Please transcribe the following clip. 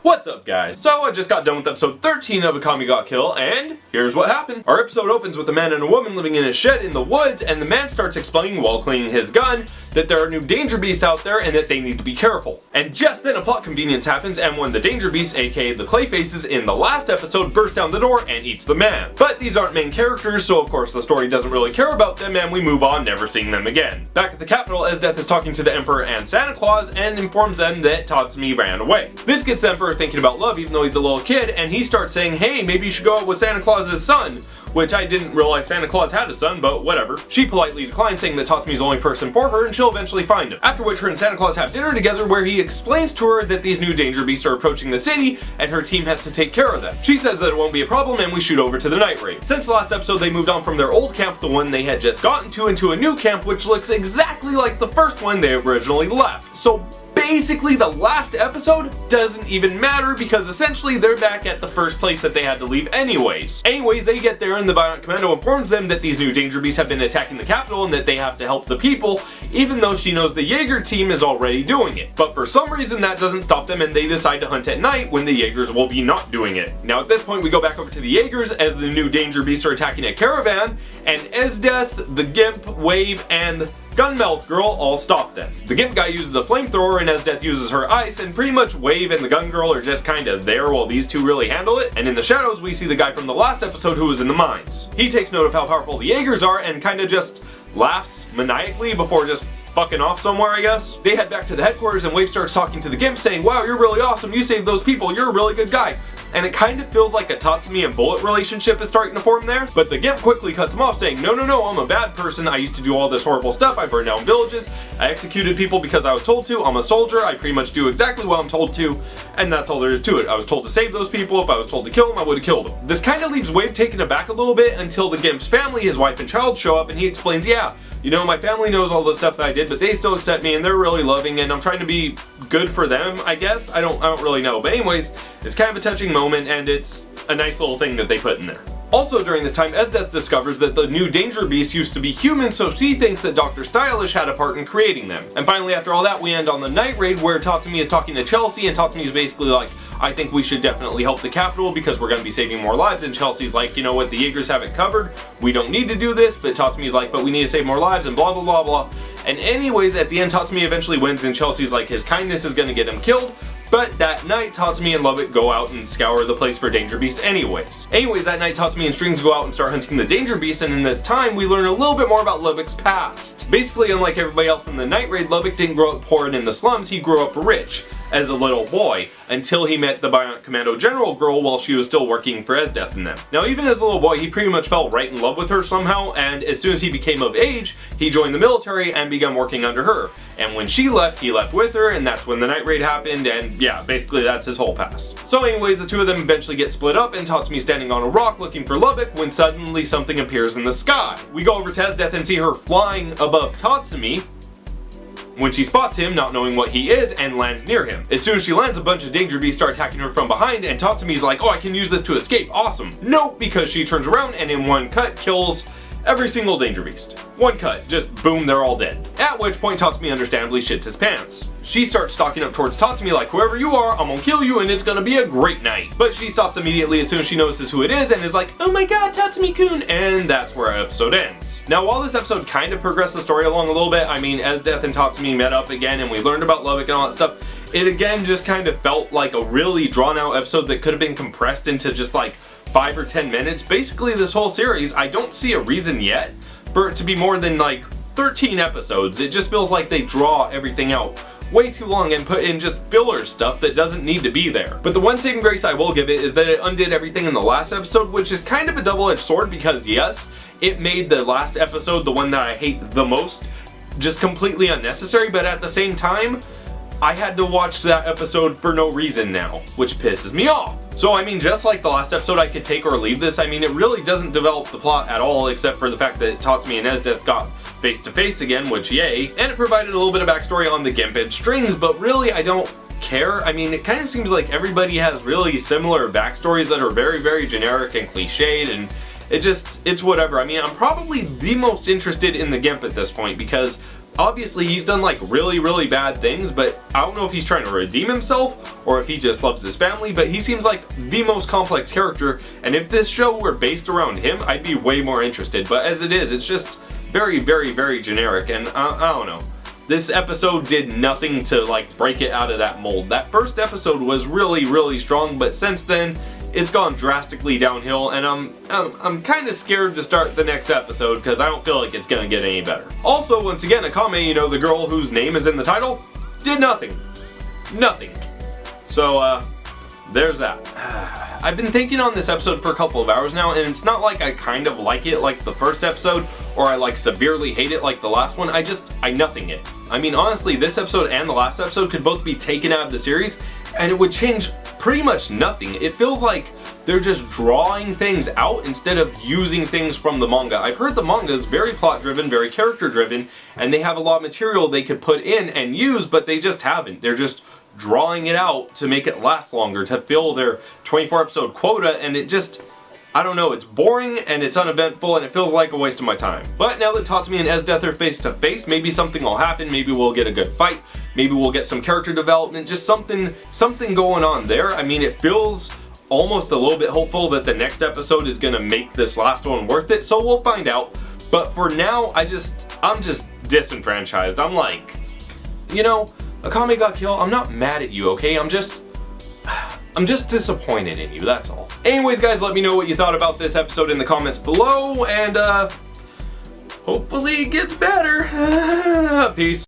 What's up, guys? So I just got done with episode 13 of Akame Got Kill, and here's what happened. Our episode opens with a man and a woman living in a shed in the woods, and the man starts explaining while cleaning his gun that there are new danger beasts out there and that they need to be careful. And just then a plot convenience happens, and one of the danger beasts, aka the clay faces in the last episode, bursts down the door and eats the man. But these aren't main characters, so of course the story doesn't really care about them, and we move on, never seeing them again. Back at the capital, Esdeath is talking to the Emperor and Santa Claus and informs them that Tatsumi ran away. This gets the Emperor thinking about love, even though he's a little kid, and he starts saying, hey, maybe you should go out with Santa Claus's son, which I didn't realize Santa Claus had a son, but whatever. She politely declines, saying that Tatsumi's the only person for her and she'll eventually find him. After which her and Santa Claus have dinner together where he explains to her that these new danger beasts are approaching the city and her team has to take care of them. She says that it won't be a problem and we shoot over to the night raid. Since the last episode they moved on from their old camp, the one they had just gotten to, into a new camp which looks exactly like the first one they originally left. So basically the last episode doesn't even matter because essentially they're back at the first place that they had to leave anyways. They get there and the Bionic Commando informs them that these new danger beasts have been attacking the capital and that they have to help the people, even though she knows the Jaeger team is already doing it. But for some reason that doesn't stop them and they decide to hunt at night when the Jaegers will be not doing it. Now at this point we go back over to the Jaegers as the new danger beasts are attacking a caravan, and Esdeath, the Gimp, Wave, and Gunmouth Girl all stop them. The Gimp guy uses a flamethrower and Esdeath uses her ice, and pretty much Wave and the Gun Girl are just kinda there while these two really handle it. And in the shadows we see the guy from the last episode who was in the mines. He takes note of how powerful the Jaegers are and kinda just laughs maniacally before just fucking off somewhere, I guess. They head back to the headquarters and Wave starts talking to the Gimp saying, wow, you're really awesome, you saved those people, you're a really good guy. And it kind of feels like a Tatsumi and Bullet relationship is starting to form there, but the Gimp quickly cuts him off saying, no, I'm a bad person, I used to do all this horrible stuff, I burned down villages, I executed people because I was told to, I'm a soldier, I pretty much do exactly what I'm told to, and that's all there is to it. I was told to save those people, if I was told to kill them, I would have killed them. This kind of leaves Wave taken aback a little bit until the Gimp's family, his wife and child, show up and he explains, yeah, you know, my family knows all the stuff that I did, but they still accept me and they're really loving and I'm trying to be good for them, I guess. I don't really know. But anyways, it's kind of a touching moment and it's a nice little thing that they put in there. Also during this time, Esdeath discovers that the new danger beasts used to be humans, so she thinks that Dr. Stylish had a part in creating them. And finally, after all that, we end on the night raid where Tatsumi is talking to Chelsea, and Tatsumi is basically like, I think we should definitely help the capital because we're going to be saving more lives, and Chelsea's like, you know what, the Jaegers have it covered, we don't need to do this, but Tatsumi's like, but we need to save more lives, and blah blah blah blah. And anyways, at the end, Tatsumi eventually wins, and Chelsea's like, his kindness is going to get him killed. But that night, Tatsumi and Lubbock go out and scour the place for danger beasts anyways. That night, Tatsumi and Strings go out and start hunting the danger beasts, and in this time, we learn a little bit more about Lubbock's past. Basically, unlike everybody else in the night raid, Lubbock didn't grow up poor and in the slums, he grew up rich as a little boy, until he met the Bionic Commando General girl while she was still working for Esdeath and them. Now even as a little boy, he pretty much fell right in love with her somehow, and as soon as he became of age, he joined the military and began working under her. And when she left, he left with her, and that's when the night raid happened, and yeah, basically that's his whole past. So anyways, the two of them eventually get split up, and Tatsumi's standing on a rock looking for Lubbock when suddenly something appears in the sky. We go over to Esdeath and see her flying above Tatsumi, when she spots him, not knowing what he is, and lands near him. As soon as she lands, a bunch of danger beasts start attacking her from behind, and Tatsumi's like, oh, I can use this to escape, awesome. Nope, because she turns around and in one cut kills every single danger beast. One cut, just boom, they're all dead. At which point Tatsumi understandably shits his pants. She starts stalking up towards Tatsumi like, whoever you are, I'm gonna kill you and it's gonna be a great night. But she stops immediately as soon as she notices who it is and is like, oh my god, Tatsumi-kun, and that's where our episode ends. Now while this episode kind of progressed the story along a little bit, I mean, Esdeath and Tatsumi met up again and we learned about Lubbock and all that stuff, it again just kind of felt like a really drawn out episode that could have been compressed into just like 5 or 10 minutes. Basically this whole series, I don't see a reason yet for it to be more than like 13 episodes. It just feels like they draw everything out way too long and put in just filler stuff that doesn't need to be there. But the one saving grace I will give it is that it undid everything in the last episode, which is kind of a double-edged sword because yes, it made the last episode, the one that I hate the most, just completely unnecessary, but at the same time, I had to watch that episode for no reason now, which pisses me off. So I mean, just like the last episode, I could take or leave this. I mean, it really doesn't develop the plot at all, except for the fact that Tatsumi and Esdeath got face to face again, which yay, and it provided a little bit of backstory on the Gimp and Strings, but really I don't care. I mean, it kind of seems like everybody has really similar backstories that are very, very generic and cliched, and it's whatever. I mean, I'm probably the most interested in the Gimp at this point because obviously he's done like really bad things, but I don't know if he's trying to redeem himself or if he just loves his family, but he seems like the most complex character, and if this show were based around him, I'd be way more interested, but as it is, it's just very generic, and I don't know. This episode did nothing to like break it out of that mold. That first episode was really strong, but since then, it's gone drastically downhill, and I'm kind of scared to start the next episode because I don't feel like it's gonna get any better. Also, once again, Akame, you know, the girl whose name is in the title, did nothing. So, there's that. I've been thinking on this episode for a couple of hours now, and it's not like I kind of like it like the first episode, or I like severely hate it like the last one. I nothing it. I mean, honestly, this episode and the last episode could both be taken out of the series, and it would change pretty much nothing. It feels like they're just drawing things out instead of using things from the manga. I've heard the manga is very plot driven, very character driven, and they have a lot of material they could put in and use, but they just haven't. They're just drawing it out to make it last longer, to fill their 24 episode quota, and it just, I don't know, it's boring and it's uneventful and it feels like a waste of my time. But now that Tatsumi and Esdeath are face to face, maybe something will happen, maybe we'll get a good fight, maybe we'll get some character development, just something going on there. I mean, it feels almost a little bit hopeful that the next episode is gonna make this last one worth it, so we'll find out. But for now, I'm just disenfranchised. I'm like, you know, Akame got killed, I'm not mad at you, okay? I'm just disappointed in you, that's all. Anyways, guys, let me know what you thought about this episode in the comments below, and hopefully it gets better. Peace.